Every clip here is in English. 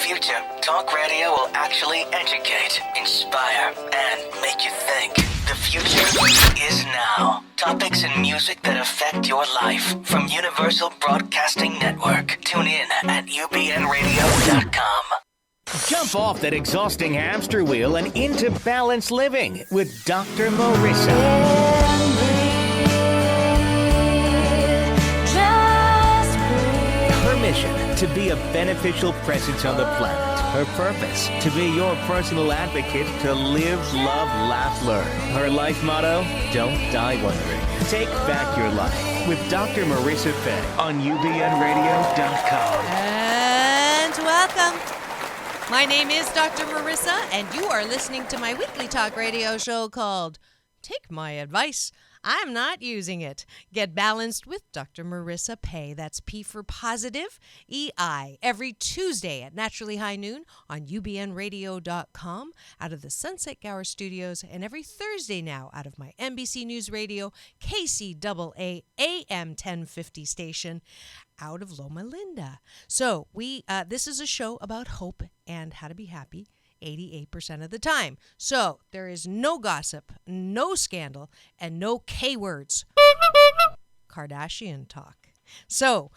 future, talk radio will actually educate, inspire, and make you think. The future is now. Topics and music that affect your life from Universal Broadcasting Network. Tune in at ubnradio.com. Jump off that exhausting hamster wheel and into balanced living with Dr. Marissa. Her mission, to be a beneficial presence on the planet. Her purpose, to be your personal advocate to live, love, laugh, learn. Her life motto, don't die wondering. Take back your life with Dr. Marissa Fay on ubnradio.com. And welcome. My name is Dr. Marissa, and you are listening to my weekly talk radio show called Take My Advice. I'm not using it. Get balanced with Dr. Marissa Pay. That's P for positive, E-I. Every Tuesday at naturally high noon on ubnradio.com out of the Sunset Gower Studios, and every Thursday now out of my NBC News Radio KCAA AM 1050 station out of Loma Linda. So this is a show about hope and how to be happy 88% of the time. So there is no gossip, no scandal, and no K words. Kardashian talk. So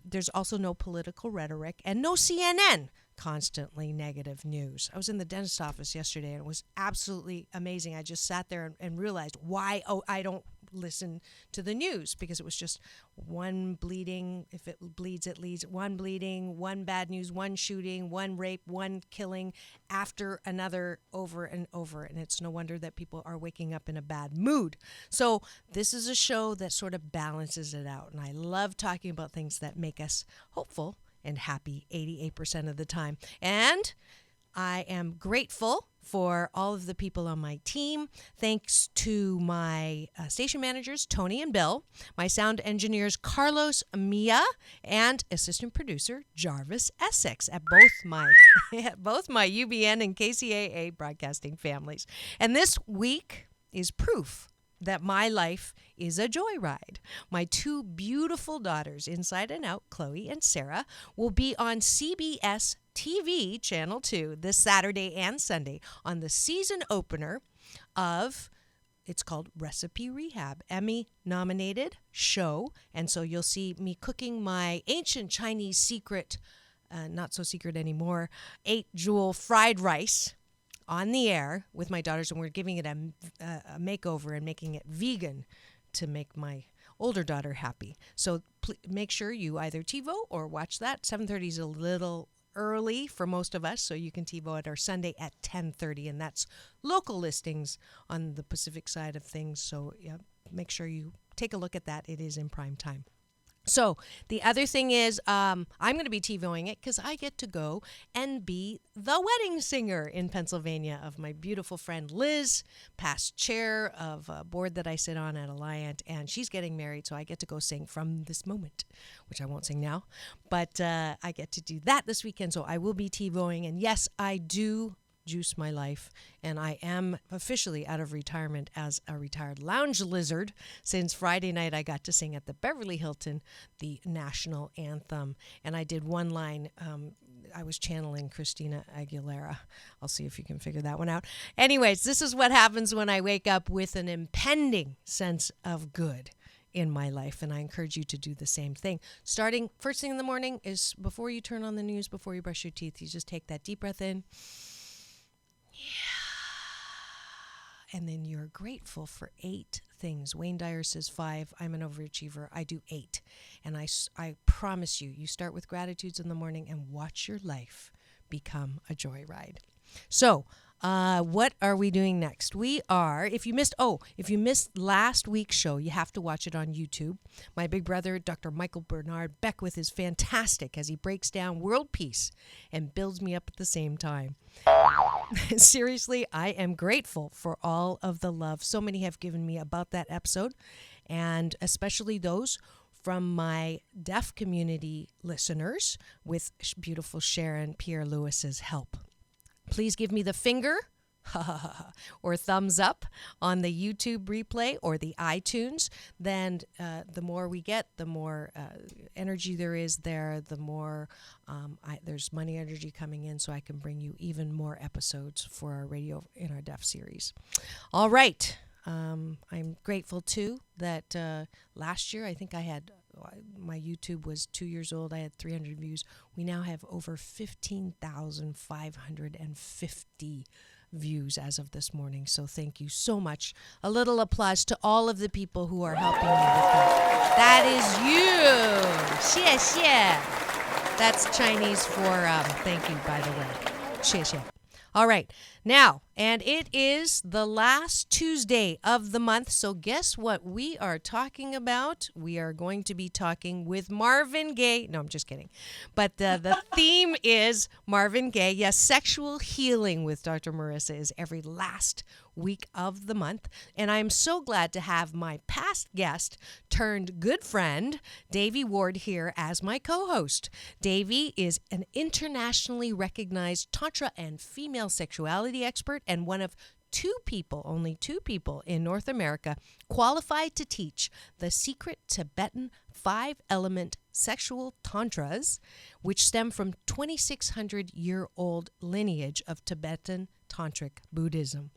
there's also no political rhetoric and no CNN. Constantly negative news. I was in the dentist office yesterday and it was absolutely amazing. I just sat there and realized why I don't listen to the news, because it was just one bleeding, if it bleeds it leads, one bleeding, one bad news, one shooting, one rape, one killing after another, over and over. And it's no wonder that people are waking up in a bad mood. So this is a show that sort of balances it out. And I love talking about things that make us hopeful and happy 88% of the time. And I am grateful for all of the people on my team. Thanks to my station managers, Tony and Bill, my sound engineers, Carlos, Mia, and assistant producer, Jarvis Essex, at both my UBN and KCAA broadcasting families. And this week is proof that my life is a joyride. My two beautiful daughters, inside and out, Chloe and Sarah, will be on CBS TV Channel 2 this Saturday and Sunday on the season opener of, it's called Recipe Rehab, Emmy-nominated show. And so you'll see me cooking my ancient Chinese secret, not so secret anymore, 8-jewel fried rice on the air with my daughters, and we're giving it a makeover and making it vegan to make my older daughter happy. So make sure you either TiVo or watch that. 7:30 is a little early for most of us, so you can TiVo it, or Sunday at 10:30, and that's local listings on the Pacific side of things. So yeah, make sure you take a look at that. It is in prime time. So the other thing is I'm going to be TiVoing it because I get to go and be the wedding singer in Pennsylvania of my beautiful friend Liz, past chair of a board that I sit on at Alliant, and she's getting married, so I get to go sing from this moment, which I won't sing now, but I get to do that this weekend, so I will be TiVoing, and yes, I do juice my life, and I am officially out of retirement as a retired lounge lizard since Friday night. I got to sing at the Beverly Hilton the national anthem, and I did one line. I was channeling Christina Aguilera. I'll see if you can figure that one out. Anyways, this is what happens when I wake up with an impending sense of good in my life, and I encourage you to do the same thing. Starting first thing in the morning is before you turn on the news, before you brush your teeth, you just take that deep breath in. And then you're grateful for 8 things. Wayne Dyer says 5. I'm an overachiever. I do 8. And I promise you, you start with gratitudes in the morning and watch your life become a joyride. So, what are we doing next? We are, if you missed last week's show, you have to watch it on YouTube. My big brother, Dr. Michael Bernard Beckwith, is fantastic as he breaks down world peace and builds me up at the same time. Seriously, I am grateful for all of the love so many have given me about that episode, and especially those from my deaf community listeners with beautiful Sharon Pierre-Lewis's help. Please give me the finger or thumbs up on the YouTube replay or the iTunes, then the more we get, the more energy there is there, the more there's money energy coming in, so I can bring you even more episodes for our Radio in Our Deaf series. All right. I'm grateful, too, that last year I think I had my YouTube was 2 years old. I had 300 views. We now have over 15,550 views as of this morning. So thank you so much. A little applause to all of the people who are helping me with that. That is you. Xie xie. That's Chinese for thank you, by the way. Xie xie. All right. Now, and it is the last Tuesday of the month. So guess what we are talking about? We are going to be talking with Marvin Gaye. No, I'm just kidding. But the theme is Marvin Gaye. Yes, sexual healing with Dr. Marissa is every last week of the month. And I'm so glad to have my past guest turned good friend, Devi Ward, here as my co-host. Devi is an internationally recognized Tantra and female sexuality expert and one of only two people in North America qualified to teach the secret Tibetan 5-element sexual tantras, which stem from 2,600-year-old lineage of Tibetan tantric Buddhism.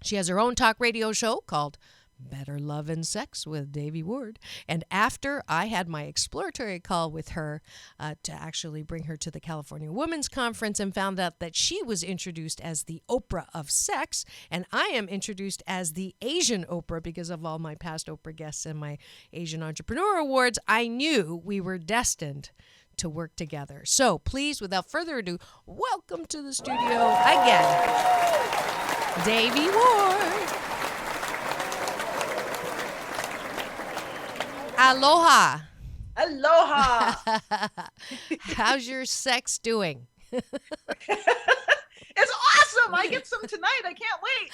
She has her own talk radio show called Better Love and Sex with Devi Ward. And after I had my exploratory call with her to actually bring her to the California Women's Conference and found out that she was introduced as the Oprah of sex, and I am introduced as the Asian Oprah because of all my past Oprah guests and my Asian Entrepreneur Awards, I knew we were destined to work together. So please, without further ado, welcome to the studio again, Devi Ward. Aloha. Aloha. How's your sex doing? It's awesome. I get some tonight. I can't wait.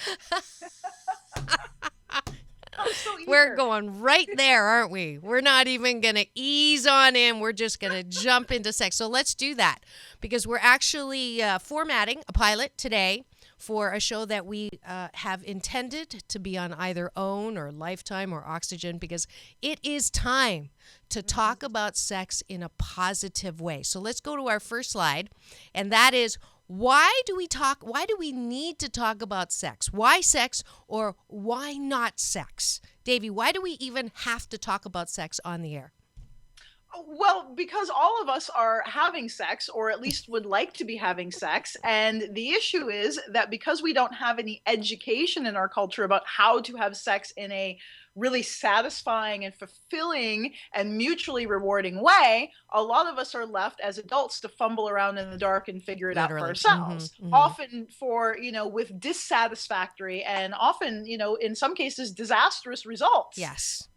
I'm so eager. We're going right there, aren't we? We're not even going to ease on in. We're just going to jump into sex. So let's do that because we're actually formatting a pilot today for a show that we have intended to be on either OWN or Lifetime or Oxygen because it is time to talk about sex in a positive way. So let's go to our first slide, and that is why do we need to talk about sex? Why sex or why not sex? Devi, why do we even have to talk about sex on the air? Well, because all of us are having sex, or at least would like to be having sex. And the issue is that because we don't have any education in our culture about how to have sex in a really satisfying and fulfilling and mutually rewarding way, a lot of us are left as adults to fumble around in the dark and figure it out for ourselves. Often with dissatisfactory and often, in some cases, disastrous results. Yes.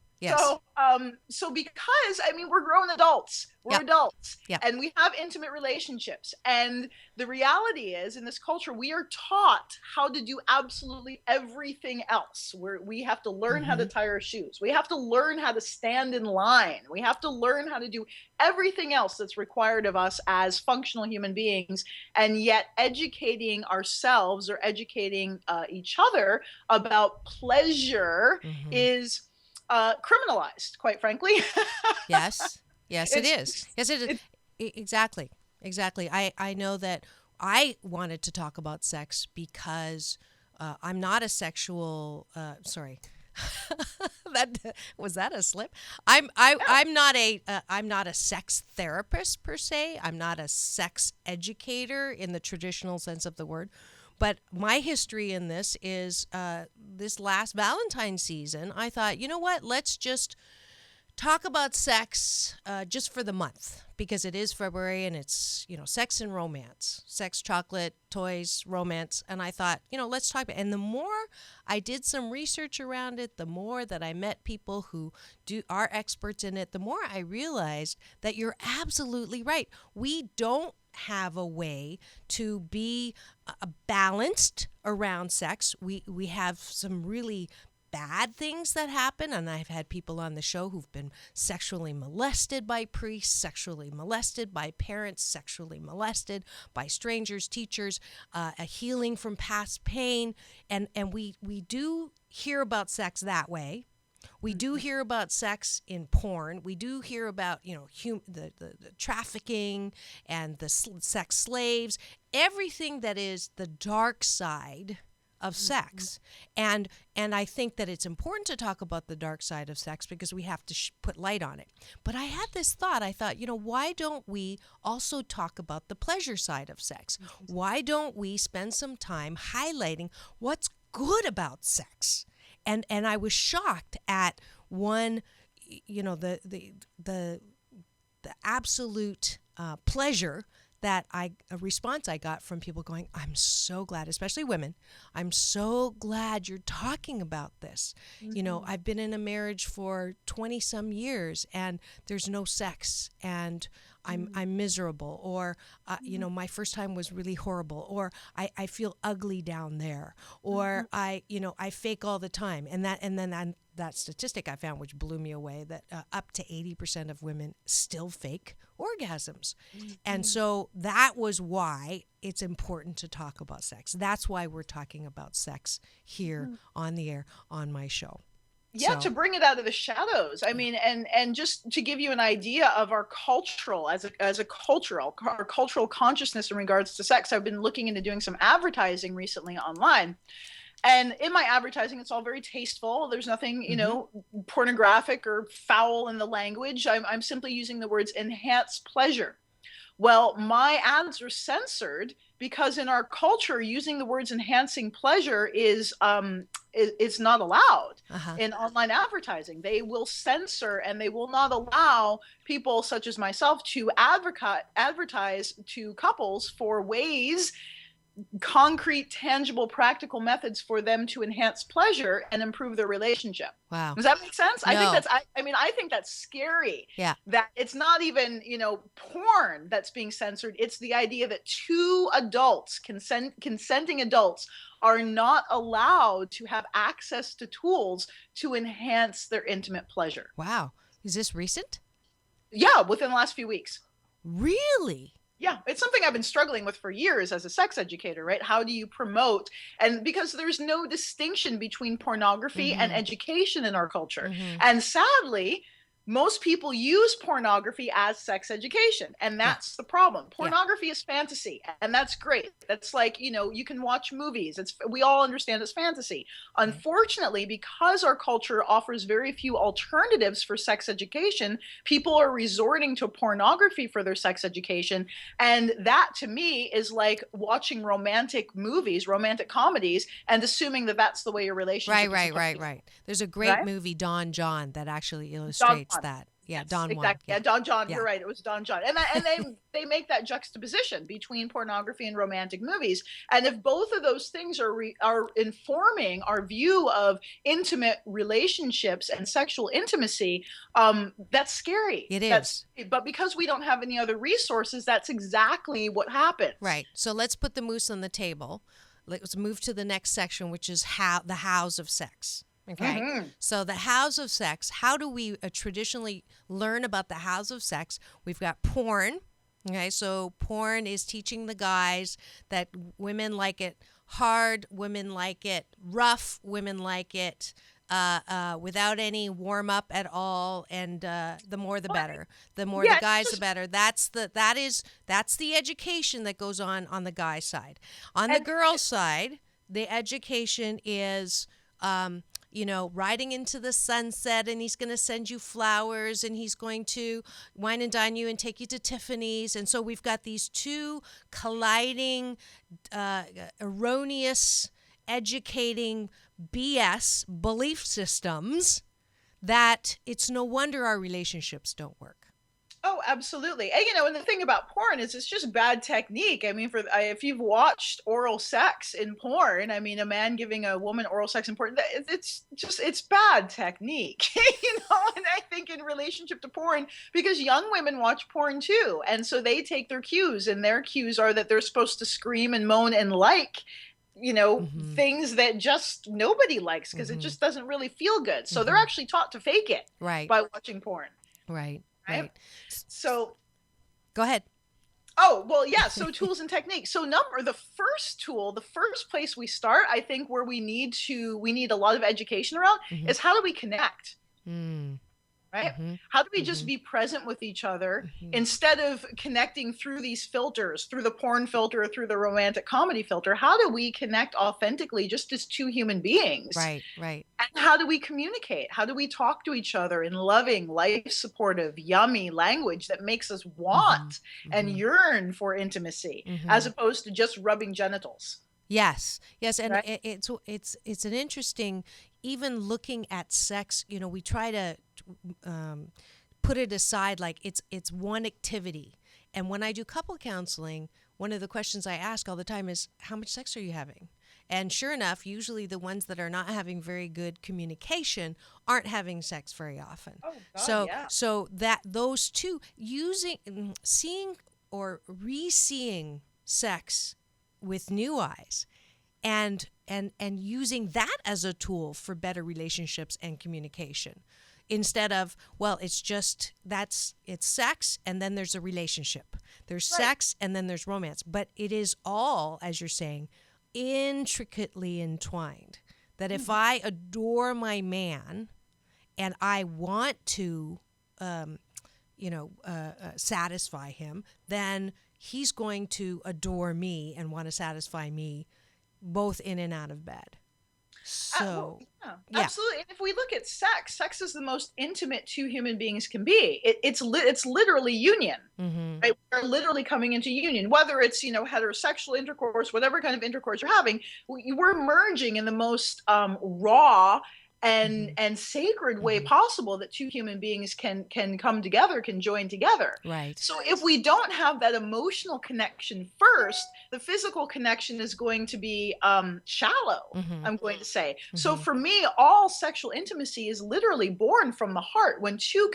So because, we're grown adults, we're adults, Yep. and we have intimate relationships. And the reality is, in this culture, we are taught how to do absolutely everything else. We have to learn how to tie our shoes. We have to learn how to stand in line. We have to learn how to do everything else that's required of us as functional human beings. And yet educating ourselves or educating each other about pleasure is criminalized, quite frankly. Yes, it is. Yes, it is. Exactly. I know that I wanted to talk about sex because I'm not a sexual. Sorry, was that a slip? I'm not a sex therapist per se. I'm not a sex educator in the traditional sense of the word. But my history in this is this last Valentine's season, I thought, you know what, let's just talk about sex just for the month because it is February and it's, sex and romance, sex, chocolate, toys, romance. And I thought, let's talk about it. And the more I did some research around it, the more that I met people who are experts in it, the more I realized that you're absolutely right. We don't have a way to be balanced around sex. We have some really bad things that happen, and I've had people on the show who've been sexually molested by priests, sexually molested by parents, sexually molested by strangers, teachers, a healing from past pain, and we do hear about sex that way. We do hear about sex in porn. We do hear about, the trafficking and the sex slaves, everything that is the dark side of sex. And I think that it's important to talk about the dark side of sex because we have to put light on it. But I had this thought. I thought, why don't we also talk about the pleasure side of sex? Why don't we spend some time highlighting what's good about sex? And I was shocked at one, the absolute pleasure that a response I got from people going, I'm so glad, especially women, I'm so glad you're talking about this. I've been in a marriage for 20 some years and there's no sex and I'm miserable, or my first time was really horrible, or I feel ugly down there, or I fake all the time, and then that statistic I found, which blew me away, that up to 80% of women still fake orgasms, and so that was why it's important to talk about sex. That's why we're talking about sex here on the air on my show. Yeah, to bring it out of the shadows. I mean, and just to give you an idea of our cultural, our cultural consciousness in regards to sex, I've been looking into doing some advertising recently online. And in my advertising, it's all very tasteful. There's nothing, pornographic or foul in the language. I'm simply using the words enhance pleasure. Well, my ads are censored because in our culture, using the words enhancing pleasure is not allowed in online advertising. They will censor and they will not allow people such as myself to advertise to couples for ways, concrete, tangible, practical methods for them to enhance pleasure and improve their relationship. Wow. Does that make sense? No. I think that's scary. Yeah. That it's not even, porn that's being censored. It's the idea that two adults, consenting adults, are not allowed to have access to tools to enhance their intimate pleasure. Wow. Is this recent? Yeah, within the last few weeks. Really? Yeah, it's something I've been struggling with for years as a sex educator, right? How do you promote? And because there's no distinction between pornography and education in our culture. And sadly, most people use pornography as sex education, and that's the problem. Pornography is fantasy, and that's great. That's like, you can watch movies. We all understand it's fantasy. Unfortunately, because our culture offers very few alternatives for sex education, people are resorting to pornography for their sex education, and that to me is like watching romantic movies, romantic comedies, and assuming that that's the way your relationship is. Right. There's a great movie, Don John, that actually illustrates that. Yeah, yes, Don exactly. Juan. Yeah, Don John. Yeah. You're right. It was Don John, and they make that juxtaposition between pornography and romantic movies. And if both of those things are informing our view of intimate relationships and sexual intimacy, that's scary. It is. But because we don't have any other resources, that's exactly what happens. Right. So let's put the moose on the table. Let's move to the next section, which is the hows of sex. Okay. So the hows of sex, how do we traditionally learn about the hows of sex? We've got porn. Okay. So porn is teaching the guys that women like it hard, women like it rough, women like it without any warm up at all, and the more the better. The more the guys, the better. That's the education that goes on the guy side. On the girl side, the education is riding into the sunset, and he's going to send you flowers, and he's going to wine and dine you and take you to Tiffany's. And so we've got these two colliding, erroneous, educating BS belief systems that it's no wonder our relationships don't work. Oh, absolutely. And, and the thing about porn is it's just bad technique. I mean, if you've watched oral sex in porn, I mean, a man giving a woman oral sex in porn, it's bad technique, and I think in relationship to porn, because young women watch porn too. And so they take their cues, and their cues are that they're supposed to scream and moan and like things that just nobody likes because it just doesn't really feel good. So they're actually taught to fake it by watching porn. Right. So go ahead. Oh, well, yeah. So tools and techniques. So the first place we start, I think where we need a lot of education around is how do we connect? Right? How do we just be present with each other instead of connecting through these filters, through the porn filter, through the romantic comedy filter? How do we connect authentically just as two human beings? Right. And how do we communicate? How do we talk to each other in loving, life-supportive, yummy language that makes us want and yearn for intimacy as opposed to just rubbing genitals? Yes, and right? it's an interesting, even looking at sex, we try to put it aside like it's one activity. And when I do couple counseling, one of the questions I ask all the time is, how much sex are you having? And sure enough, usually the ones that are not having very good communication aren't having sex very often. Oh, God, yeah. So that those two, seeing or re-seeing sex with new eyes and using that as a tool for better relationships and communication, instead of, well, it's sex and then there's a relationship. There's sex and then there's romance. But it is all, as you're saying, intricately entwined. That if I adore my man and I want to satisfy him, then he's going to adore me and want to satisfy me both in and out of bed. So, absolutely. And if we look at sex is the most intimate two human beings can be. It's literally union. Right? We're literally coming into union, whether it's, heterosexual intercourse, whatever kind of intercourse you're having, we're merging in the most raw and sacred way possible that two human beings can come together, can join together. Right. So if we don't have that emotional connection first, the physical connection is going to be shallow, I'm going to say. So for me, all sexual intimacy is literally born from the heart. When two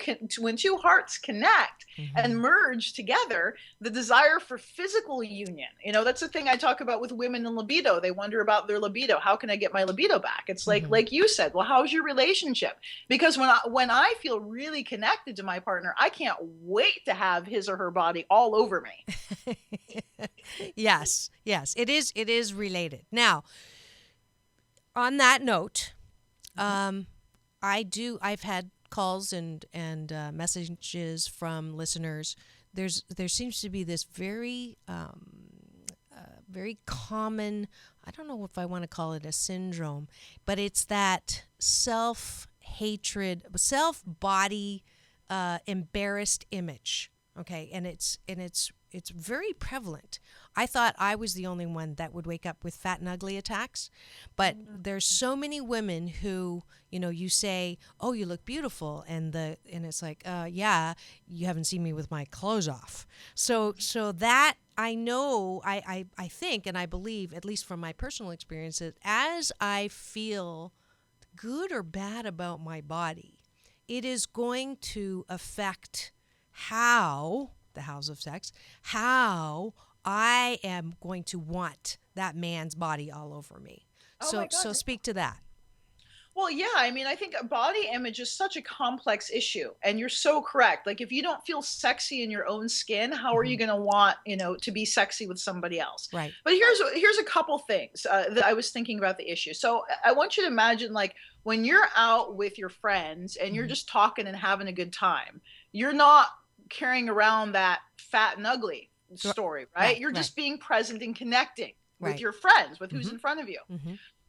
hearts connect and merge together, the desire for physical union, that's the thing I talk about with women and libido. They wonder about their libido. How can I get my libido back? It's like you said, well, how's your relationship? Because when I feel really connected to my partner, I can't wait to have his or her body all over me. Yes, it is related. Now, on that note, I've had calls and messages from listeners. There seems to be this very common, I don't know if I want to call it a syndrome, but it's that self-hatred, self-body embarrassed image. Okay, and it's very prevalent. I thought I was the only one that would wake up with fat and ugly attacks, but there's so many women who, you say, "Oh, you look beautiful," and it's like, "Yeah, you haven't seen me with my clothes off." So that I know, I think, and I believe, at least from my personal experience, that as I feel good or bad about my body, it is going to affect how I am going to want that man's body all over me. So speak to that. Well, yeah, I mean, I think body image is such a complex issue, and you're so correct. Like, if you don't feel sexy in your own skin, how are you going to want, to be sexy with somebody else? Right. But here's a couple things that I was thinking about the issue. So I want you to imagine, like, when you're out with your friends and you're just talking and having a good time, you're not carrying around that fat and ugly story, right? You're just being present and connecting with your friends, with who's in front of you.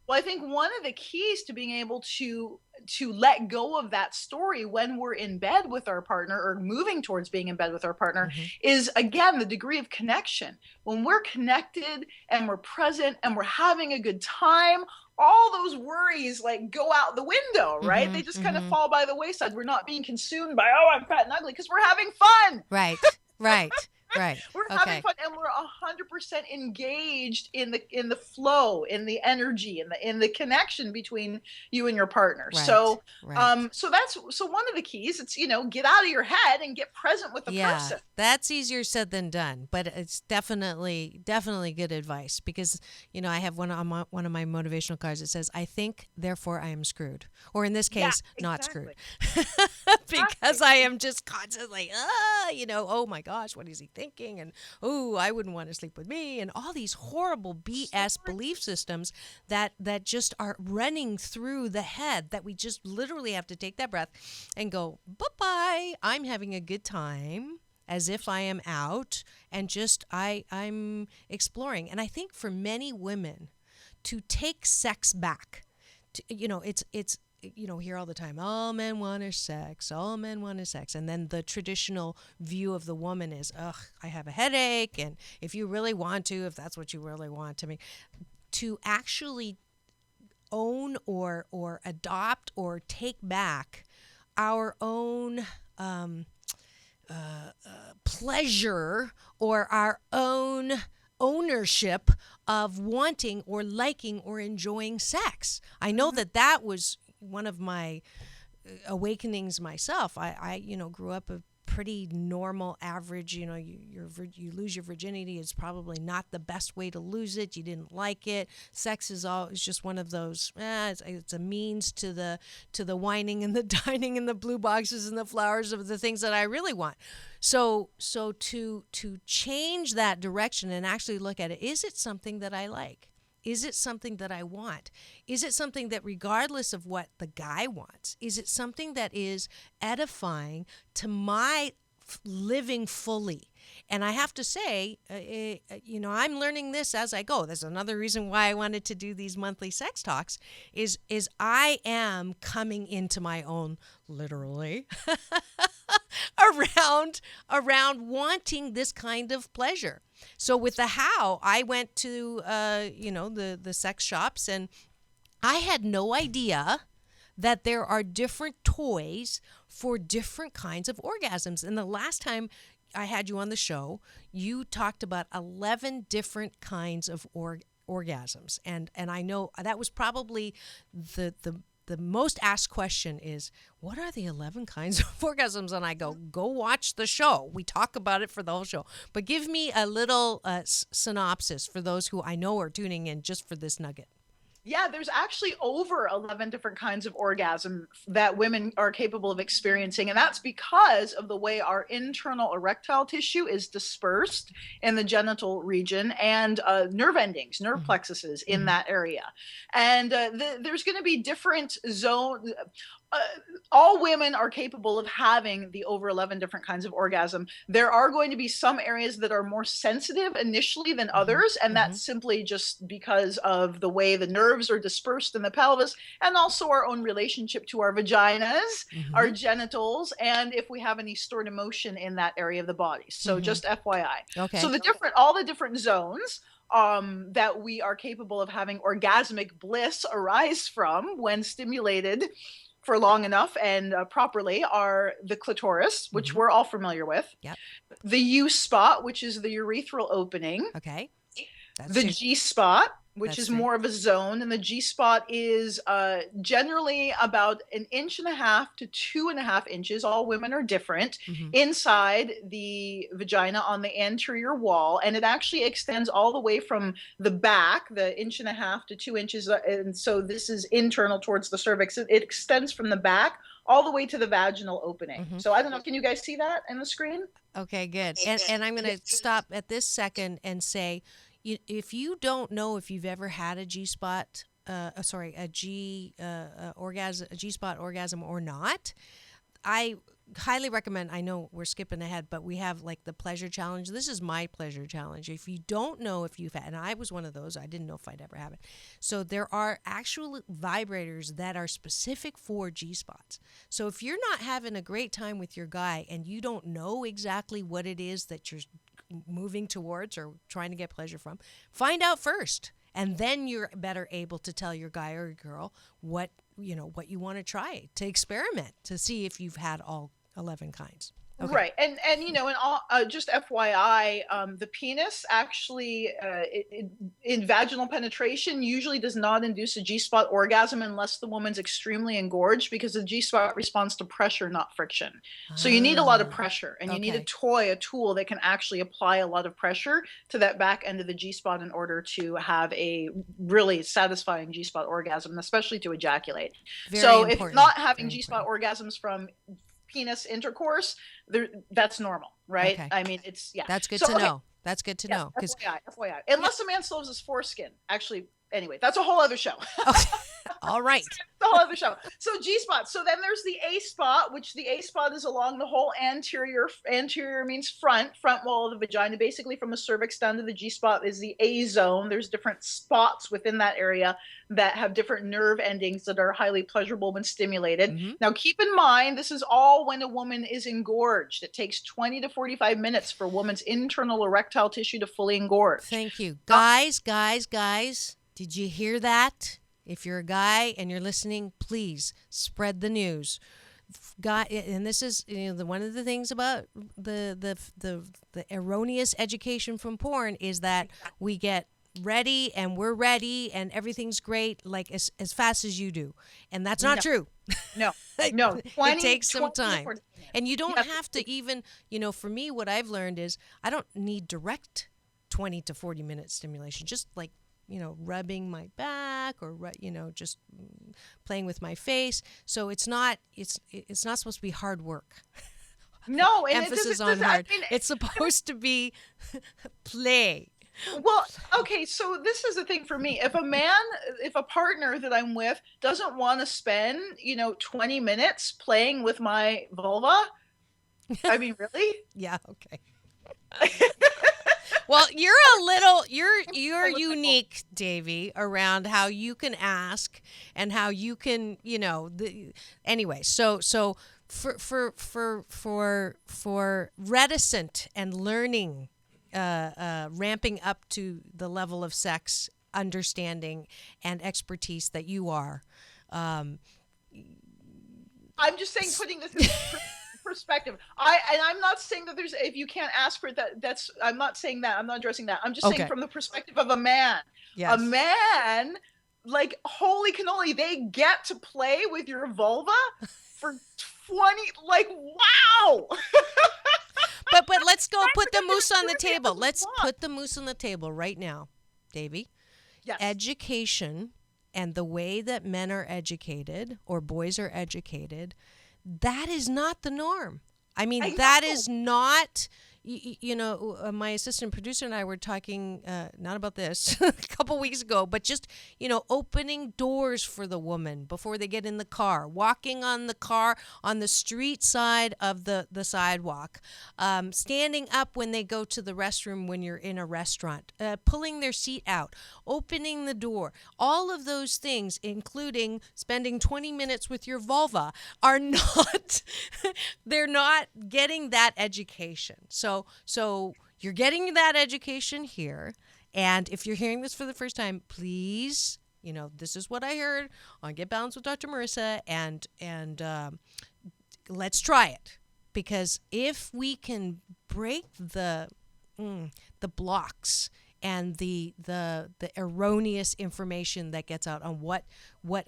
Well, I think one of the keys to being able to let go of that story when we're in bed with our partner or moving towards being in bed with our partner is, again, the degree of connection. When we're connected and we're present and we're having a good time, all those worries like go out the window, right? They just kind of fall by the wayside. We're not being consumed by, oh, I'm fat and ugly, because we're having fun. Right. We're having fun, and we're 100% engaged in the flow, in the energy, in the connection between you and your partner. Right, So right. so one of the keys, it's, get out of your head and get present with the Yeah, person. that's easier said than done, but it's definitely good advice because I have one on one of my motivational cards that says, "I think, therefore I am screwed," or in this Yeah, case, not exactly. screwed, because I am just constantly, oh my gosh, what is he thinking? And oh, I wouldn't want to sleep with me, and all these horrible BS belief systems that just are running through the head that we just literally have to take that breath and go, bye-bye. I'm having a good time as if I am out and just I'm exploring. And I think for many women to take sex back, it's hear all the time, all men want is sex, all men want is sex. And then the traditional view of the woman is, ugh, I have a headache. And if you really want to, if that's what you really want to actually own or adopt or take back our own pleasure or our own ownership of wanting or liking or enjoying sex. I know that was one of my awakenings myself. I grew up a pretty normal, average. You lose your virginity is probably not the best way to lose it. You didn't like it. Sex is just one of those. It's a means to the whining and the dining and the blue boxes and the flowers of the things that I really want. So to change that direction and actually look at it, is it something that I like? Is it something that I want? Is it something that, regardless of what the guy wants, is it something that is edifying to my living fully? And I have to say, I'm learning this as I go. There's another reason why I wanted to do these monthly sex talks is I am coming into my own, literally, around wanting this kind of pleasure. So with the how, I went to the sex shops, and I had no idea that there are different toys for different kinds of orgasms. And the last time I had you on the show, you talked about 11 different kinds of orgasms. And I know that was probably the most asked question is, what are the 11 kinds of orgasms? And I go watch the show. We talk about it for the whole show. But give me a little synopsis for those who I know are tuning in just for this nugget. Yeah, there's actually over 11 different kinds of orgasm that women are capable of experiencing. And that's because of the way our internal erectile tissue is dispersed in the genital region and nerve endings, nerve plexuses in that area. And there's going to be different zones. All women are capable of having the over 11 different kinds of orgasm. There are going to be some areas that are more sensitive initially than others, and that's simply just because of the way the nerves are dispersed in the pelvis, and also our own relationship to our vaginas, our genitals, and if we have any stored emotion in that area of the body. So just FYI. Okay. So all the different zones that we are capable of having orgasmic bliss arise from when stimulated for long enough and properly are the clitoris, which we're all familiar with. Yep. The U spot, which is the urethral opening. Okay. The G spot, which That's is right. more of a zone, and the G spot is generally about 1.5 to 2.5 inches. All women are different inside the vagina on the anterior wall, and it actually extends all the way from the back, the 1.5 to 2 inches, and so this is internal towards the cervix. It extends from the back all the way to the vaginal opening. So I don't know, can you guys see that in the screen? Okay, good. And I'm going to stop at this second and say, if you don't know if you've ever had a G-spot, a G-spot orgasm or not, I highly recommend. I know we're skipping ahead, but we have like the pleasure challenge. This is my pleasure challenge. If you don't know if you've had, and I was one of those, I didn't know if I'd ever have it. So there are actual vibrators that are specific for G-spots. So if you're not having a great time with your guy and you don't know exactly what it is that you're moving towards or trying to get pleasure from, find out first. And then you're better able to tell your guy or your girl what you want to try, to experiment, to see if you've had all 11 kinds. Okay. Right, and and all, just FYI, the penis actually, in vaginal penetration, usually does not induce a G-spot orgasm unless the woman's extremely engorged, because the G-spot responds to pressure, not friction. So you need a lot of pressure, and you need a tool that can actually apply a lot of pressure to that back end of the G-spot in order to have a really satisfying G-spot orgasm, especially to ejaculate. Very so if important. you're not having Very G-spot important. orgasms from penis intercourse, that's normal, right? Okay. I mean, it's That's good So, to okay, know. That's good to yes, know. Because FYI, unless a man still has his foreskin. Actually, anyway, that's a whole other show. all right. The whole other show. So G spot. So then there's the A spot, which the A spot is along the whole anterior. Anterior means front wall of the vagina. Basically, from the cervix down to the G spot is the A zone. There's different spots within that area that have different nerve endings that are highly pleasurable when stimulated. Mm-hmm. Now, keep in mind, this is all when a woman is engorged. It takes 20 to 45 minutes for a woman's internal erectile tissue to fully engorge. Thank you. Guys. Did you hear that? If you're a guy and you're listening, please spread the news. Guy, and this is one of the things about the erroneous education from porn is that we get ready and we're ready and everything's great like as fast as you do, and that's not true. No. It takes some time, 40. and you don't have to even. For me, what I've learned is I don't need direct 20 to 40 minute stimulation. Just like rubbing my back or just playing with my face. So it's not supposed to be hard work. No, and emphasis on hard. It's supposed to be play. Well, okay, so this is the thing for me. If a partner that I'm with doesn't want to spend, 20 minutes playing with my vulva, I mean, really? Yeah, okay. Well, you're unique, Davy, around how you can ask and how you can, anyway. So for reticent and learning, ramping up to the level of sex understanding and expertise that you are. I'm just saying, putting this in perspective. I'm not saying that if you can't ask for it, I'm not saying that. I'm not addressing that. I'm just saying from the perspective of a man. Yes. A man, like, holy cannoli, they get to play with your vulva for 20, like, wow. But let's go put the moose on the table. Let's put the moose on the table right now, Davy. Yes. Education and the way that men are educated or boys are educated, that is not the norm. I mean, that is not, my assistant producer and I were talking, not about this, a couple weeks ago, but just, opening doors for the woman before they get in the car, walking on the street side of the sidewalk, standing up when they go to the restroom when you're in a restaurant, pulling their seat out, opening the door. All of those things, including spending 20 minutes with your vulva, are not, they're not getting that education. So you're getting that education here. And if you're hearing this for the first time, please, this is what I heard on Get Balanced with Dr. Marissa, and let's try it. Because if we can break the blocks and the erroneous information that gets out on what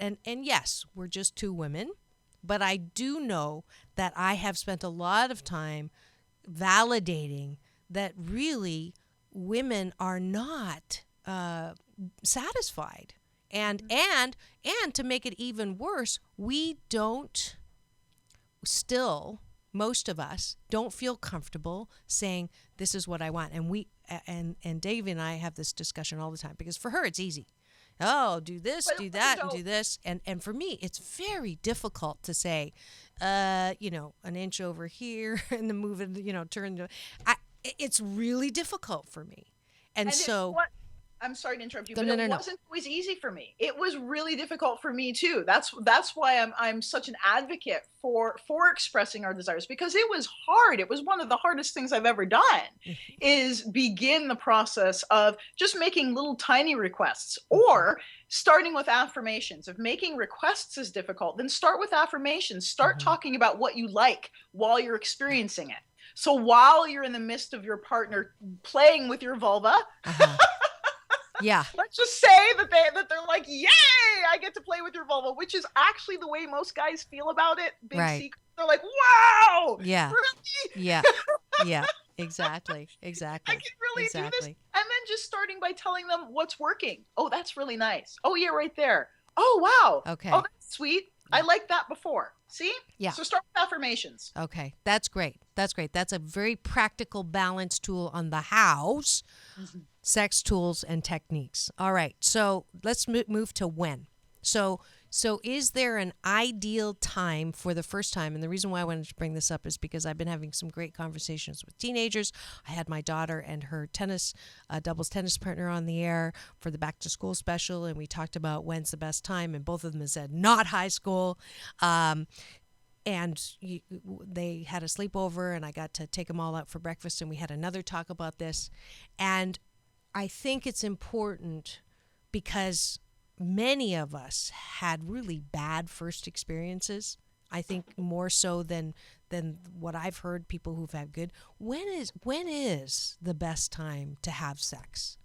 and yes, we're just two women, but I do know that I have spent a lot of time validating that really women are not satisfied, and to make it even worse, we don't still, most of us don't feel comfortable saying this is what I want, and Dave and I have this discussion all the time because for her it's easy. Oh, do this, do that, and do this. And for me, it's very difficult to say, an inch over here and then move it, turn. It's really difficult for me. And so. I'm sorry to interrupt you, No, but no, it no, no. wasn't always easy for me. It was really difficult for me too. That's why I'm such an advocate for expressing our desires, because it was hard. It was one of the hardest things I've ever done, is begin the process of just making little tiny requests, or starting with affirmations. If making requests is difficult, then start with affirmations. Start talking about what you like while you're experiencing it. So while you're in the midst of your partner playing with your vulva, Yeah. let's just say that they're like, yay, I get to play with your vulva, which is actually the way most guys feel about it. Big Right. secret. They're like, wow, Yeah. really? Yeah. Yeah. Exactly. I Exactly. can really do this. Exactly. And then just starting by telling them what's working. Oh, that's really nice. Oh, yeah, right there. Oh, wow. Okay. Oh, that's sweet. I liked that before. See? Yeah. So start with affirmations. Okay. That's great. That's great. That's a very practical balance tool on the house. Sex tools and techniques. All right. So let's move to when. So is there an ideal time for the first time? And the reason why I wanted to bring this up is because I've been having some great conversations with teenagers. I had my daughter and her doubles tennis partner on the air for the back to school special, and we talked about when's the best time, and both of them said not high school. And they had a sleepover, and I got to take them all out for breakfast, and we had another talk about this. And I think it's important because many of us had really bad first experiences. I think more so than what I've heard people who've had good. When is the best time to have sex?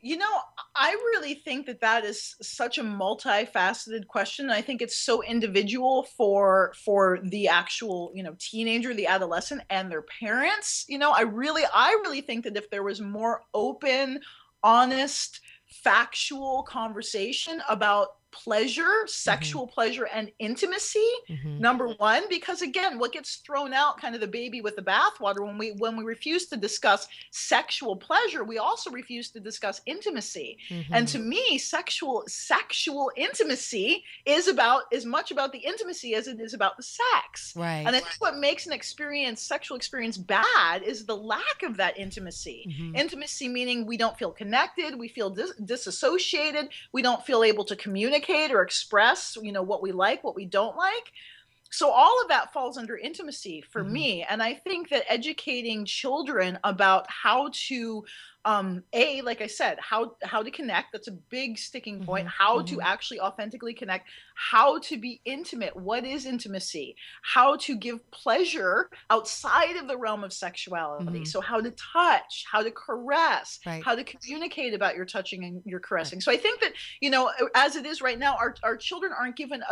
You know, I really think that is such a multifaceted question. I think it's so individual for the actual, teenager, the adolescent, and their parents. I really think that if there was more open, honest, factual conversation about pleasure, sexual pleasure, and intimacy, number one, because again, what gets thrown out, kind of the baby with the bathwater, when we refuse to discuss sexual pleasure, we also refuse to discuss intimacy. And to me, sexual intimacy is as much about the intimacy as it is about the sex. Right. And I think what makes sexual experience bad is the lack of that intimacy. Intimacy meaning we don't feel connected, we feel disassociated, we don't feel able to communicate or express, what we like, what we don't like. So all of that falls under intimacy for me. And I think that educating children about how to, like I said, how to connect, that's a big sticking point, how to actually authentically connect, how to be intimate, what is intimacy, how to give pleasure outside of the realm of sexuality. So how to touch, how to caress, how to communicate about your touching and your caressing. So I think that, as it is right now, our children aren't given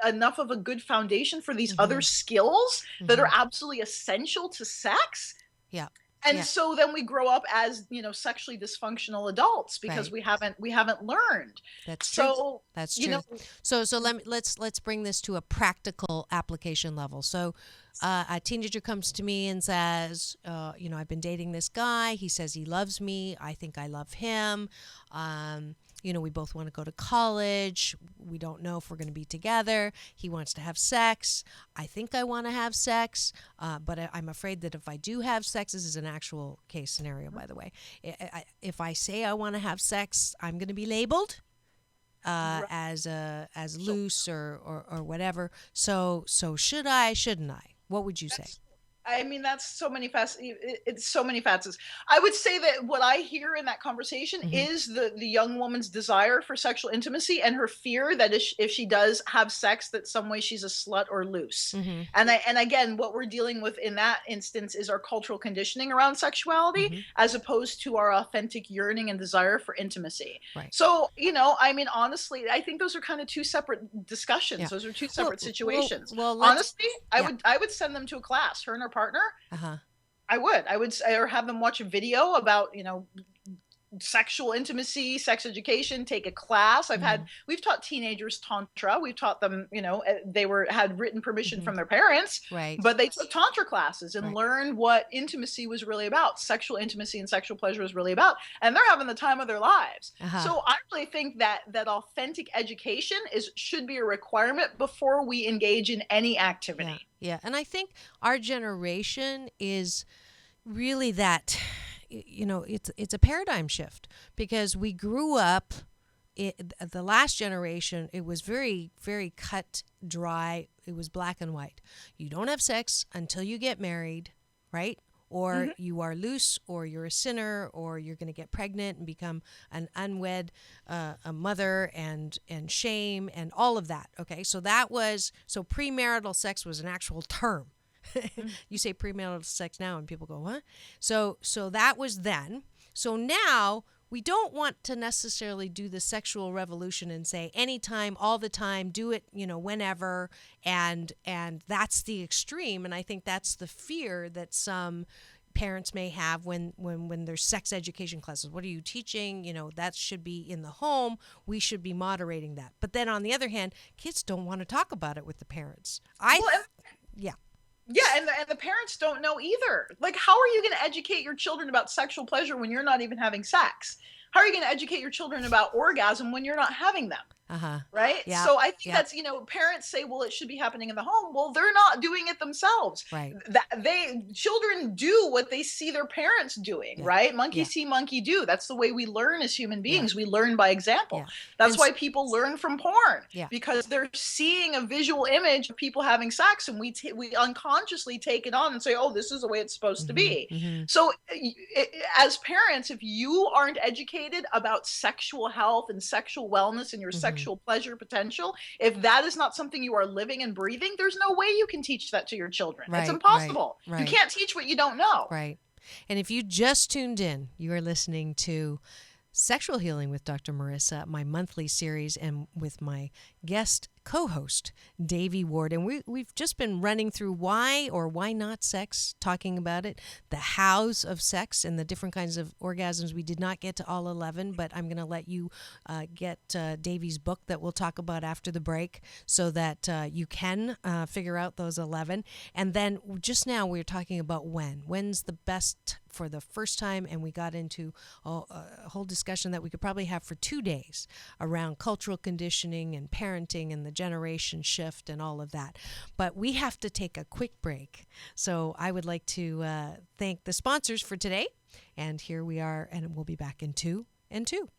enough of a good foundation for these other skills that are absolutely essential to sex. Yeah. And so then we grow up as, sexually dysfunctional adults because we haven't learned. That's true. So that's true. So let's bring this to a practical application level. So a teenager comes to me and says, I've been dating this guy. He says he loves me. I think I love him. We both want to go to college. We don't know if we're going to be together. He wants to have sex. I think I want to have sex, but I'm afraid that if I do have sex, this is an actual case scenario, by the way. If I say I want to have sex, I'm going to be labeled as loose or whatever. So should I? Shouldn't I? What would you say? I mean, that's so many facets. It's so many facets. I would say that what I hear in that conversation is the young woman's desire for sexual intimacy and her fear that if she does have sex, that some way she's a slut or loose. And again, what we're dealing with in that instance is our cultural conditioning around sexuality, as opposed to our authentic yearning and desire for intimacy. Right. So, honestly, I think those are kind of two separate discussions. Yeah. Those are two separate situations. Well, honestly, I would send them to a class, her and her partner. I would or have them watch a video about, sexual intimacy, sex education, take a class. We've taught teenagers Tantra. We've taught them, they had written permission from their parents, but they took Tantra classes and learned what intimacy was really about, sexual intimacy and sexual pleasure was really about. And they're having the time of their lives. So I really think that authentic education should be a requirement before we engage in any activity. Yeah. And I think our generation is really that, it's a paradigm shift, because we grew up. The last generation, it was very, very cut dry. It was black and white. You don't have sex until you get married, right? Or you are loose, or you're a sinner, or you're going to get pregnant and become an unwed a mother, and shame and all of that. Okay, so premarital sex was an actual term. You say premarital sex now, and people go, "What?" So that was then. So now, we don't want to necessarily do the sexual revolution and say anytime, all the time, do it, whenever, and that's the extreme. And I think that's the fear that some parents may have when there's sex education classes. What are you teaching? That should be in the home. We should be moderating that. But then on the other hand, kids don't want to talk about it with the parents. Yeah. Yeah, and the parents don't know either. Like, how are you going to educate your children about sexual pleasure when you're not even having sex? How are you going to educate your children about orgasm when you're not having them? Right? Yeah. So I think that's, parents say, well, it should be happening in the home. Well, they're not doing it themselves. Right. Children do what they see their parents doing, right? Monkey see, monkey do. That's the way we learn as human beings. We learn by example. That's why people learn from porn, because they're seeing a visual image of people having sex, and we unconsciously take it on and say, oh, this is the way it's supposed to be. So as parents, if you aren't educated about sexual health and sexual wellness and your sexual pleasure potential, if that is not something you are living and breathing, there's no way you can teach that to your children. It's impossible. You can't teach what you don't know. Right. And if you just tuned in, you are listening to Sexual Healing with Dr. Marissa, my monthly series, and with my guest co-host, Devi Ward. And we've just been running through why or why not sex, talking about it, the hows of sex, and the different kinds of orgasms. We did not get to all 11, but I'm going to let you get Devi's book that we'll talk about after the break, so that you can figure out those 11. And then just now we were talking about when's the best for the first time, and we got into a whole discussion that we could probably have for 2 days around cultural conditioning and parenting and the generation shift and all of that. But we have to take a quick break. So I would like to thank the sponsors for today. And here we are, and we'll be back in 2 and 2.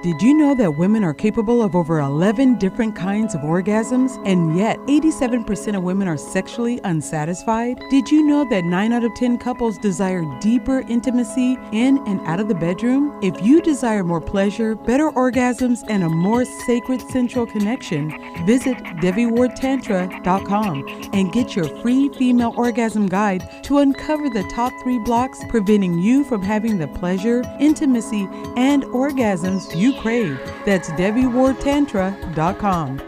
Did you know that women are capable of over 11 different kinds of orgasms, and yet 87% of women are sexually unsatisfied? Did you know that 9 out of 10 couples desire deeper intimacy in and out of the bedroom? If you desire more pleasure, better orgasms, and a more sacred sensual connection, visit DeviWardTantra.com and get your free female orgasm guide to uncover the top 3 blocks preventing you from having the pleasure, intimacy, and orgasms you crave. That's DeviWardTantra.com.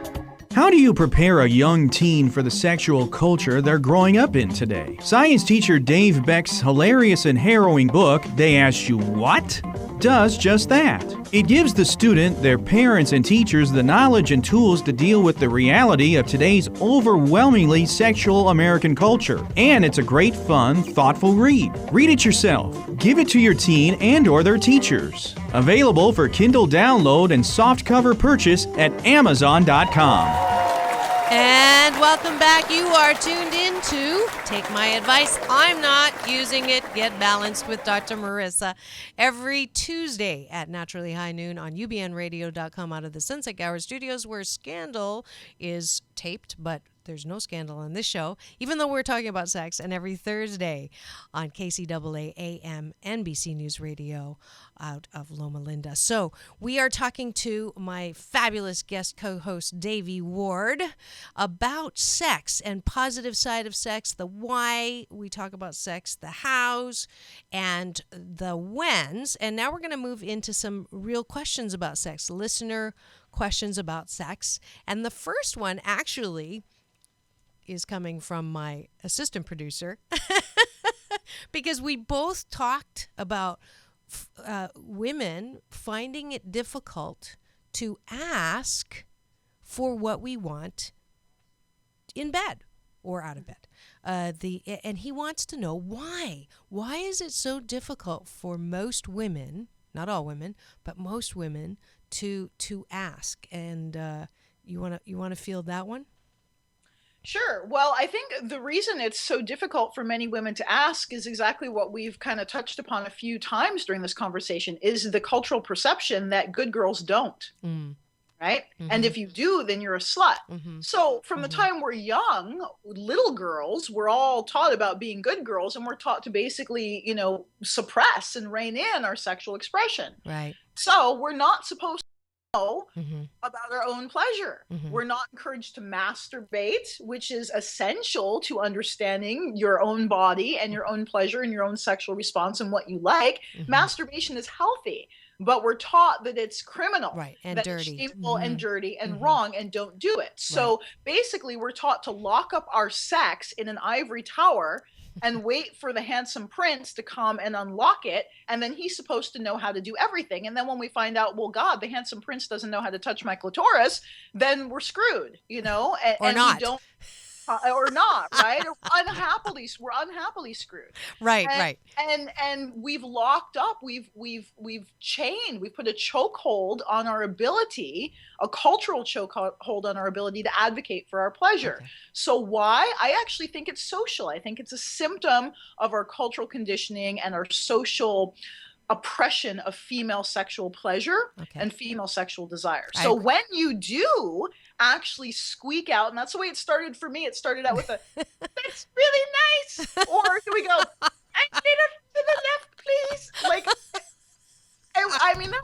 How do you prepare a young teen for the sexual culture they're growing up in today? Science teacher Dave Beck's hilarious and harrowing book, They Asked You What?, does just that. It gives the student, their parents, and teachers the knowledge and tools to deal with the reality of today's overwhelmingly sexual American culture. And it's a great, fun, thoughtful read. Read it yourself. Give it to your teen and/or their teachers. Available for Kindle download and softcover purchase at Amazon.com. And welcome back. You are tuned in to Take My Advice. I'm not using it. Get Balanced with Dr. Marissa. Every Tuesday at naturally high noon on ubnradio.com out of the Sunset Gower Studios, where Scandal is taped, but there's no scandal on this show, even though we're talking about sex. And every Thursday on KCAA AM NBC News Radio out of Loma Linda. So we are talking to my fabulous guest co-host, Devi Ward, about sex and positive side of sex, the why we talk about sex, the hows, and the whens. And now we're going to move into some real questions about sex, listener questions about sex. And the first one actually is coming from my assistant producer because we both talked about women finding it difficult to ask for what we want in bed or out of bed. And he wants to know why. Why is it so difficult for most women, not all women, but most women, to ask? And you want to field that one? Sure. Well, I think the reason it's so difficult for many women to ask is exactly what we've kind of touched upon a few times during this conversation is the cultural perception that good girls don't, Mm. right? And Mm-hmm. if you do, then you're a slut. Mm-hmm. So from the Mm-hmm. time we're young, little girls, we're all taught about being good girls and we're taught to basically, suppress and rein in our sexual expression. Right. So we're not supposed to know Mm-hmm. about our own pleasure. Mm-hmm. We're not encouraged to masturbate, which is essential to understanding your own body and your own pleasure and your own sexual response and what you like. Mm-hmm. Masturbation is healthy, but we're taught that it's criminal, Right, and that dirty. it's shameful and Mm-hmm. dirty and Mm-hmm. wrong, and don't do it. So basically, we're taught to lock up our sex in an ivory tower and wait for the handsome prince to come and unlock it, and then he's supposed to know how to do everything. And then when we find out, well, God, the handsome prince doesn't know how to touch my clitoris, then we're screwed, and, Or and not. we don't, or not, right? Or we're unhappily screwed. Right, And, right. and we've locked up, we've chained, we've put a chokehold on our ability, a cultural chokehold on our ability to advocate for our pleasure. Okay. So why? I actually think it's social. I think it's a symptom of our cultural conditioning and our social oppression of female sexual pleasure and female sexual desire. So when you do actually squeak out, and that's the way it started for me. It started out with a, that's really nice. Or do we go, I need it to the left, please? Like, I mean, that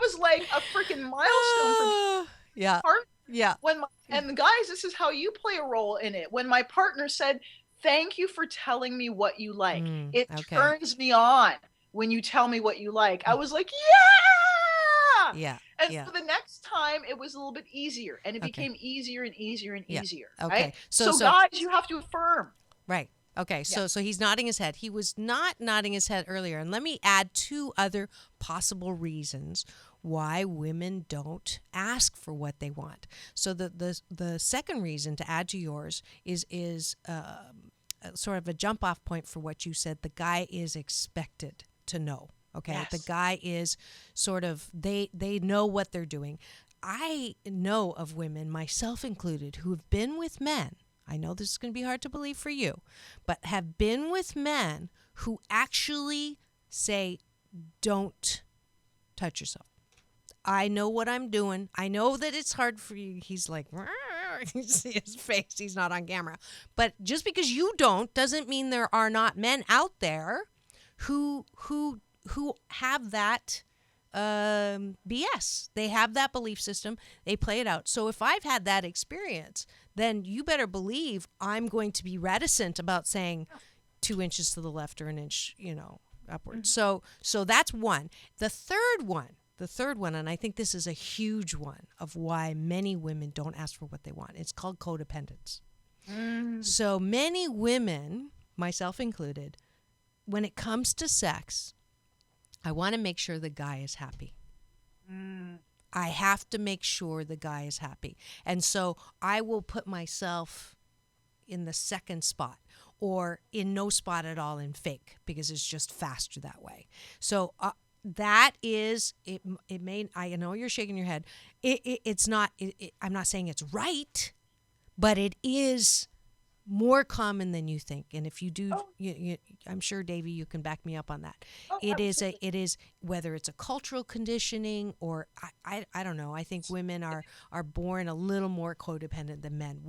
was like a freaking milestone for me. Yeah. Yeah. And guys, this is how you play a role in it. When my partner said, thank you for telling me what you like. It turns me on when you tell me what you like. I was like, yeah. Yeah. And so the next time it was a little bit easier, and it became easier and easier and easier. Okay. Right? So guys, you have to affirm. Right. Okay. So he's nodding his head. He was not nodding his head earlier. And let me add two other possible reasons why women don't ask for what they want. So the second reason to add to yours is sort of a jump off point for what you said. The guy is expected to know. Okay. Yes. The guy is sort of, they know what they're doing. I know of women, myself included, who have been with men. I know this is going to be hard to believe for you, but have been with men who actually say, don't touch yourself. I know what I'm doing. I know that it's hard for you. He's like, you see his face. He's not on camera. But just because you don't doesn't mean there are not men out there who have that BS. They have that belief system. They play it out. So if I've had that experience, then you better believe I'm going to be reticent about saying 2 inches to the left or an inch, upward. Mm-hmm. So that's one. The third one, and I think this is a huge one of why many women don't ask for what they want. It's called codependence. So many women, myself included, when it comes to sex, I want to make sure the guy is happy. I have to make sure the guy is happy. And so I will put myself in the second spot or in no spot at all in fake because it's just faster that way. So that is, it may, I know you're shaking your head. It's not, I'm not saying it's right, but it is more common than you think. And if you do, I'm sure, Davey, you can back me up on that. It is whether it's a cultural conditioning or I don't know. I think women are born a little more codependent than men.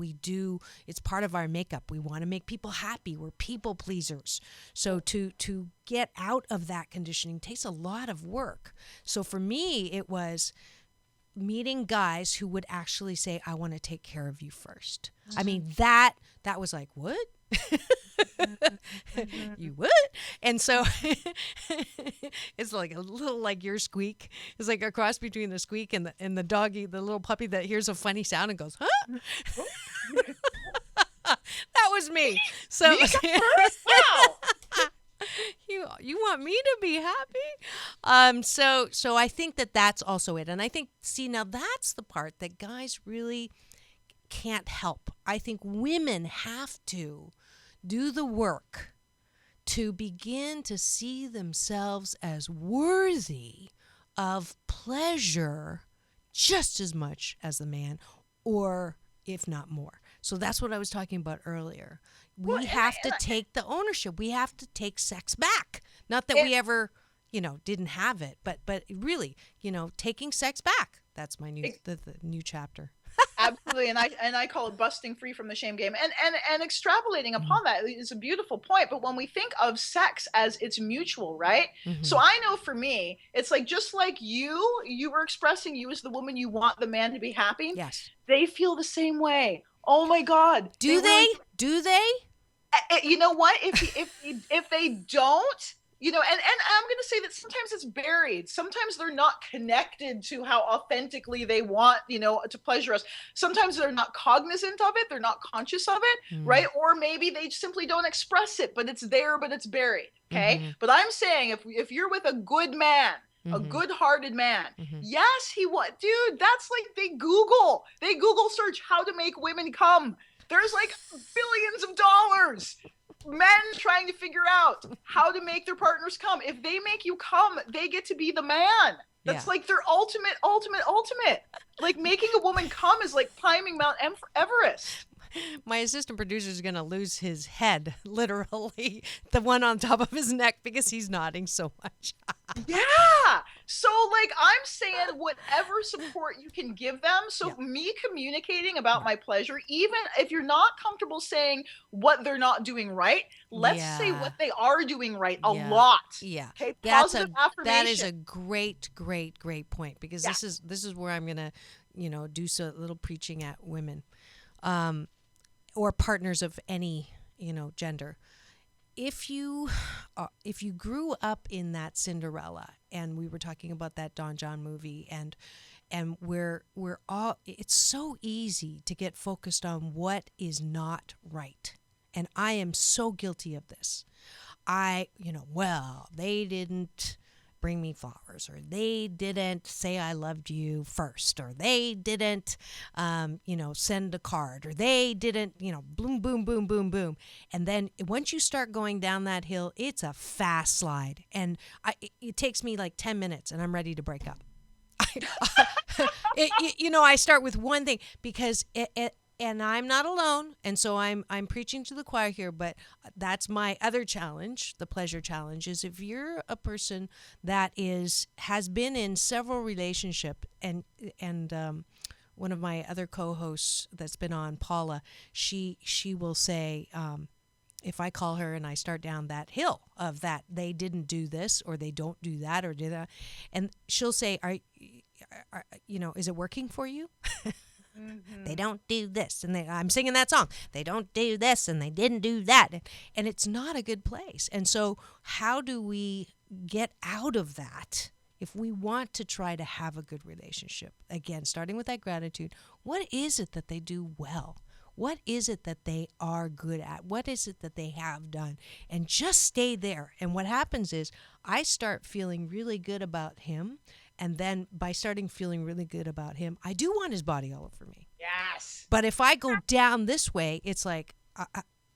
It's part of our makeup. We want to make people happy. We're people pleasers. So to get out of that conditioning takes a lot of work. So for me, it was meeting guys who would actually say, I want to take care of you first. I mean, that was like, what? You would? And so it's like a little like your squeak. It's like a cross between the squeak and the doggy, the little puppy that hears a funny sound and goes, huh? That was me. So you want me to be happy? So I think that's also it. And I think, now that's the part that guys really can't help. I think women have to do the work to begin to see themselves as worthy of pleasure just as much as the man, or if not more. So that's what I was talking about earlier. Well, We and have I- to take the ownership. We have to take sex back. Not that we ever, didn't have it, but really, taking sex back. That's my new the new chapter. Absolutely, and I call it busting free from the shame game, and extrapolating upon that is a beautiful point. But when we think of sex as it's mutual, right? So I know for me, it's like, just like you were expressing, you as the woman, you want the man to be happy. Yes. They feel the same way. Oh my God. Do they? really- Do they? You know what? If they don't, and I'm going to say that sometimes it's buried. Sometimes they're not connected to how authentically they want, to pleasure us. Sometimes they're not cognizant of it. They're not conscious of it, right? Or maybe they simply don't express it, but it's there, but it's buried. Okay. But I'm saying, if you're with a good man, a good-hearted man, yes, dude, that's like they Google search how to make women come. There's like billions of dollars. Men trying to figure out how to make their partners come. If they make you come, they get to be the man. That's like their ultimate. Like, making a woman come is like climbing Mount Everest. My assistant producer is going to lose his head, literally, the one on top of his neck, because he's nodding so much. Yeah. So, like, I'm saying, whatever support you can give them. So me communicating about my pleasure, even if you're not comfortable saying what they're not doing right, let's say what they are doing right a lot. Yeah. Okay. That's Positive affirmation. that is a great point, because this is where I'm going to, do so little preaching at women. Or partners of any, gender. If you grew up in that Cinderella, and we were talking about that Don John movie, and we're all, it's so easy to get focused on what is not right. And I am so guilty of this. They didn't bring me flowers, or they didn't say I loved you first, or they didn't, send a card, or they didn't, boom, boom, boom, boom, boom. And then once you start going down that hill, it's a fast slide. And it takes me like 10 minutes and I'm ready to break up. I start with one thing, because and I'm not alone, and so I'm preaching to the choir here, but that's my other challenge, the pleasure challenge, is if you're a person that has been in several relationships, and one of my other co-hosts that's been on, Paula, she will say, if I call her and I start down that hill of that they didn't do this, or they don't do that, or do that, and she'll say, is it working for you? They don't do this, and I'm singing that song. They don't do this, and they didn't do that, and it's not a good place. And so, how do we get out of that if we want to try to have a good relationship? Again, starting with that gratitude. What is it that they do well? What is it that they are good at? What is it that they have done? And just stay there. And what happens is, I start feeling really good about him. And then by starting feeling really good about him, I do want his body all over me. Yes. But if I go down this way, it's like,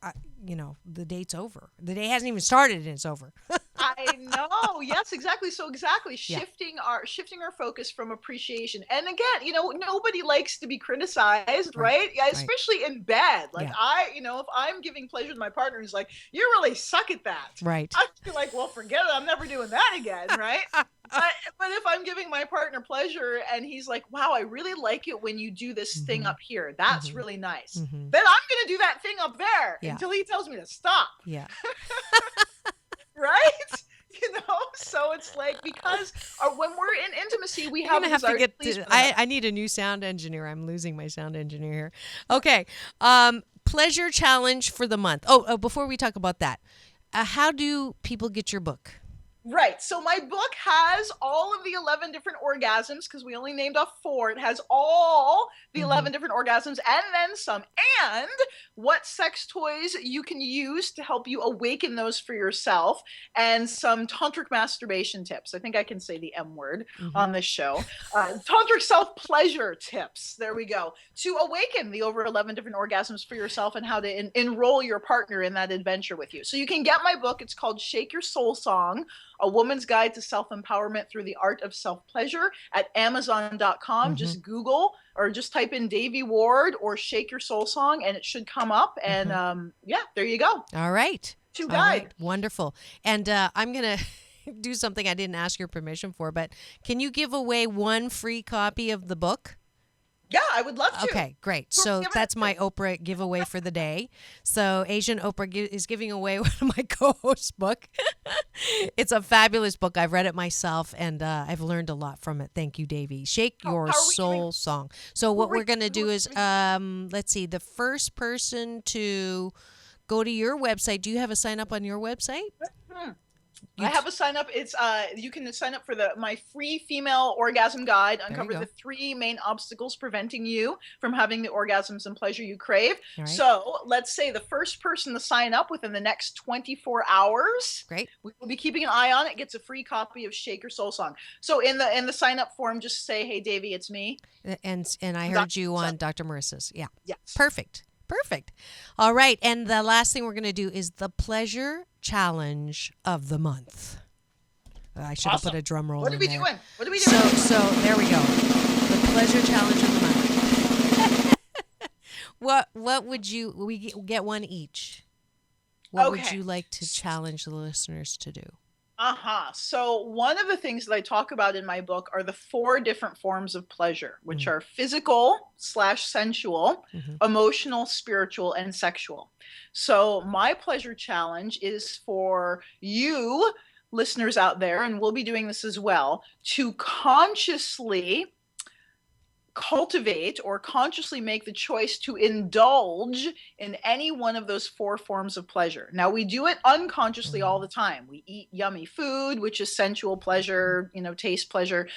the date's over. The day hasn't even started and it's over. I know. Yes, exactly. So shifting our focus from appreciation. And again, nobody likes to be criticized, right? Yeah, especially in bed. Like, if I'm giving pleasure to my partner, he's like, "You really suck at that." Right. I feel like, well, forget it. I'm never doing that again, right? But if I'm giving my partner pleasure and he's like, "Wow, I really like it when you do this thing up here. That's really nice." Then I'm going to do that thing up there until he tells me to stop. Yeah. Right? So it's like, because when we're in intimacy, we have to get to, I need a new sound engineer. I'm losing my sound engineer here. Okay. Pleasure challenge for the month. Oh, before we talk about that, how do people get your book? Right. So my book has all of the 11 different orgasms, because we only named off 4. It has all the 11 different orgasms and then some, and what sex toys you can use to help you awaken those for yourself, and some tantric masturbation tips. I think I can say the M word on this show. Tantric self-pleasure tips. There we go. To awaken the over 11 different orgasms for yourself, and how to enroll your partner in that adventure with you. So you can get my book. It's called Shake Your Soul Song. A Woman's Guide to Self-Empowerment Through the Art of Self-Pleasure at Amazon.com. Just Google or just type in Devi Ward or Shake Your Soul Song, and it should come up. And there you go. All right. To All guide. right. Wonderful. And I'm going to do something I didn't ask your permission for, but can you give away one free copy of the book? Yeah, I would love to. Okay, great. So that's my Oprah giveaway for the day. So Asian Oprah is giving away one of my co-host's book. It's a fabulous book. I've read it myself, and I've learned a lot from it. Thank you, Davey. Shake Your Soul Song. So what we're going to do is, let's see, the first person to go to your website. Do you have a sign up on your website? I have a sign up. It's you can sign up for my free female orgasm guide. Uncover the 3 main obstacles preventing you from having the orgasms and pleasure you crave. Right. So let's say the first person to sign up within the next 24 hours. Great. We will be keeping an eye on it. Gets a free copy of Shake Your Soul Song. So in the sign up form, just say, "Hey, Davey, it's me." And I heard you on Dr. Marissa's. Yeah. Yes. Perfect. All right. And the last thing we're going to do is the pleasure challenge of the month. I should have put a drum roll in there. What are we doing? So there we go. The pleasure challenge of the month. What would we get one each. What would you like to challenge the listeners to do? So one of the things that I talk about in my book are the 4 different forms of pleasure, which are physical/sensual, emotional, spiritual, and sexual. So my pleasure challenge is for you listeners out there, and we'll be doing this as well, to consciously cultivate or consciously make the choice to indulge in any one of those 4 forms of pleasure. Now, we do it unconsciously all the time. We eat yummy food, which is sensual pleasure, taste pleasure.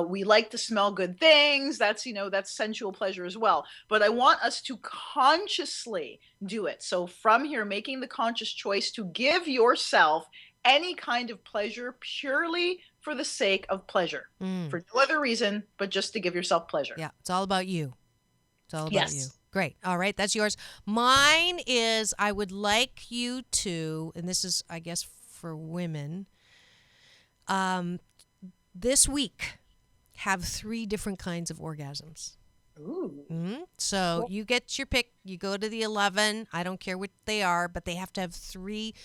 We like to smell good things. That's sensual pleasure as well. But I want us to consciously do it. So from here, making the conscious choice to give yourself any kind of pleasure purely for the sake of pleasure, for no other reason, but just to give yourself pleasure. Yeah, it's all about you. It's all about you. Great. All right, that's yours. Mine is I would like you to, and this is, I guess, for women, this week have 3 different kinds of orgasms. Ooh. So you get your pick. You go to the 11. I don't care what they are, but they have to have three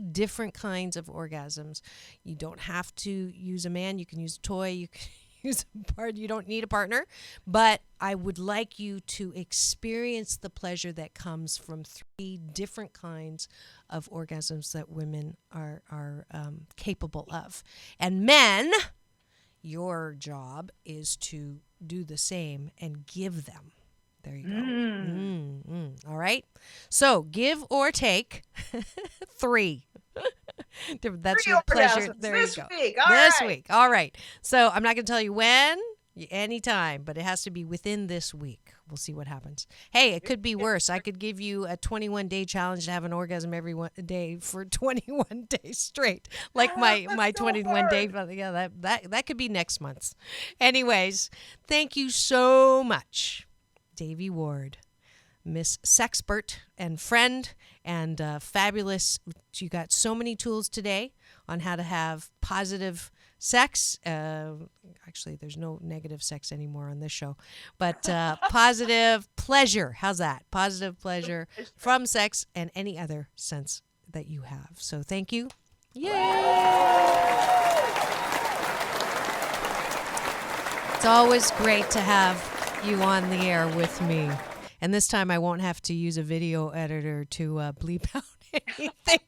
different kinds of orgasms. You don't have to use a man. You can use a toy. You can use a partner. You don't need a partner. But I would like you to experience the pleasure that comes from 3 different kinds of orgasms that women are capable of. And men, your job is to do the same and give them. There you go. All right. So give or take 3. That's 3 your pleasure. orgasms There this you go. week. This week. All right. So I'm not going to tell you when, anytime, but it has to be within this week. We'll see what happens. Hey, it could be worse. I could give you a 21-day challenge to have an orgasm every day for 21 days straight, like my 21 day. Yeah, that could be next month's. Anyways, thank you so much, Davey Ward, Miss Sexpert and friend, and fabulous. You got so many tools today on how to have positive sex. Actually, there's no negative sex anymore on this show, but positive pleasure. How's that? Positive pleasure from sex and any other sense that you have. So thank you. Yay! It's always great to have you on the air with me. And this time I won't have to use a video editor to bleep out anything.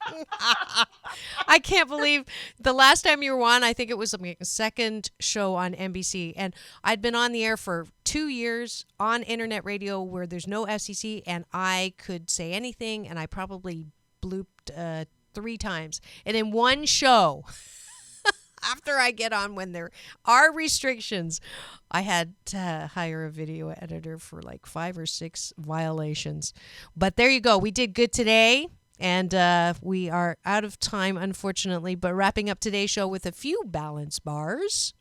I can't believe the last time you were on, I think it was a second show on NBC. And I'd been on the air for 2 years on internet radio where there's no FCC, and I could say anything, and I probably blooped 3 times. And in one show, after I get on when there are restrictions, I had to hire a video editor for like 5 or 6 violations. But there you go. We did good today. And we are out of time, unfortunately, but wrapping up today's show with a few balance bars.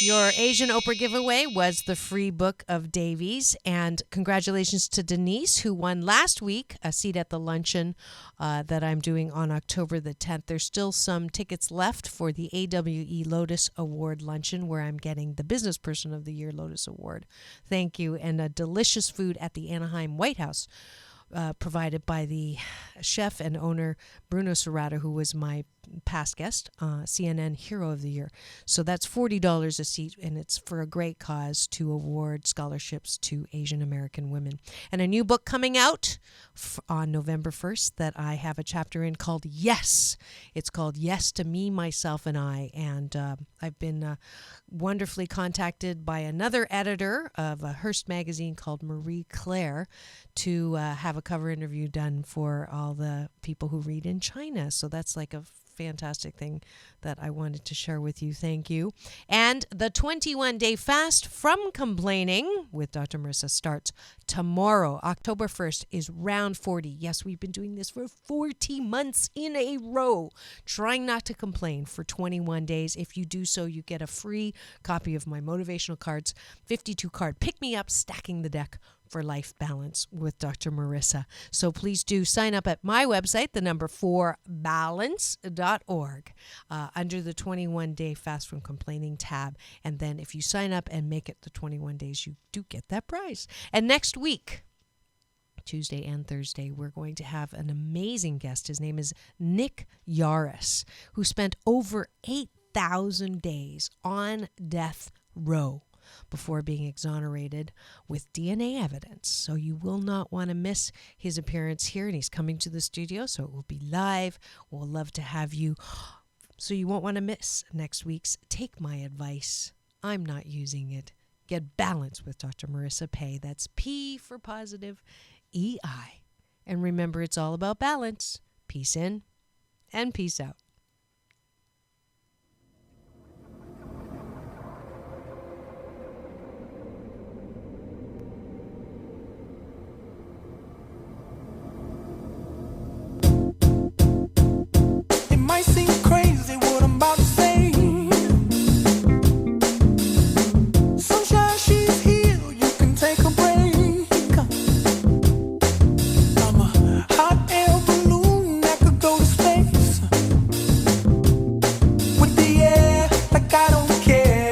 Your Asian Oprah giveaway was the free book of Davies. And congratulations to Denise, who won last week a seat at the luncheon that I'm doing on October the 10th. There's still some tickets left for the AWE Lotus Award luncheon, where I'm getting the Business Person of the Year Lotus Award. Thank you. And a delicious food at the Anaheim White House, provided by the chef and owner Bruno Serrato, who was my past guest, CNN Hero of the Year. So that's $40 a seat, and it's for a great cause to award scholarships to Asian American women. And a new book coming out on November 1st that I have a chapter in called Yes. It's called Yes to Me, Myself, and I. And I've been wonderfully contacted by another editor of a Hearst magazine called Marie Claire to have a cover interview done for all the people who read in China. So that's like a fantastic thing that I wanted to share with you. Thank you. And the 21-day fast from complaining with Dr. Marissa starts tomorrow. October 1st is round 40. Yes, we've been doing this for 40 months in a row, trying not to complain for 21 days. If you do so, you get a free copy of my motivational cards, 52 card Pick Me Up, Stacking the Deck for Life Balance with Dr. Marissa. So please do sign up at my website, the number 4balance.org, under the 21-day Fast from Complaining tab. And then if you sign up and make it the 21 days, you do get that prize. And next week, Tuesday and Thursday, we're going to have an amazing guest. His name is Nick Yaris, who spent over 8,000 days on death row before being exonerated with DNA evidence. So you will not want to miss his appearance here, and he's coming to the studio, so it will be live. We'll love to have you, so you won't want to miss next week's Take My Advice. I'm not using it. Get balance with Dr. Marissa Pay. That's P for positive, EI. And remember, it's all about balance. Peace in and peace out.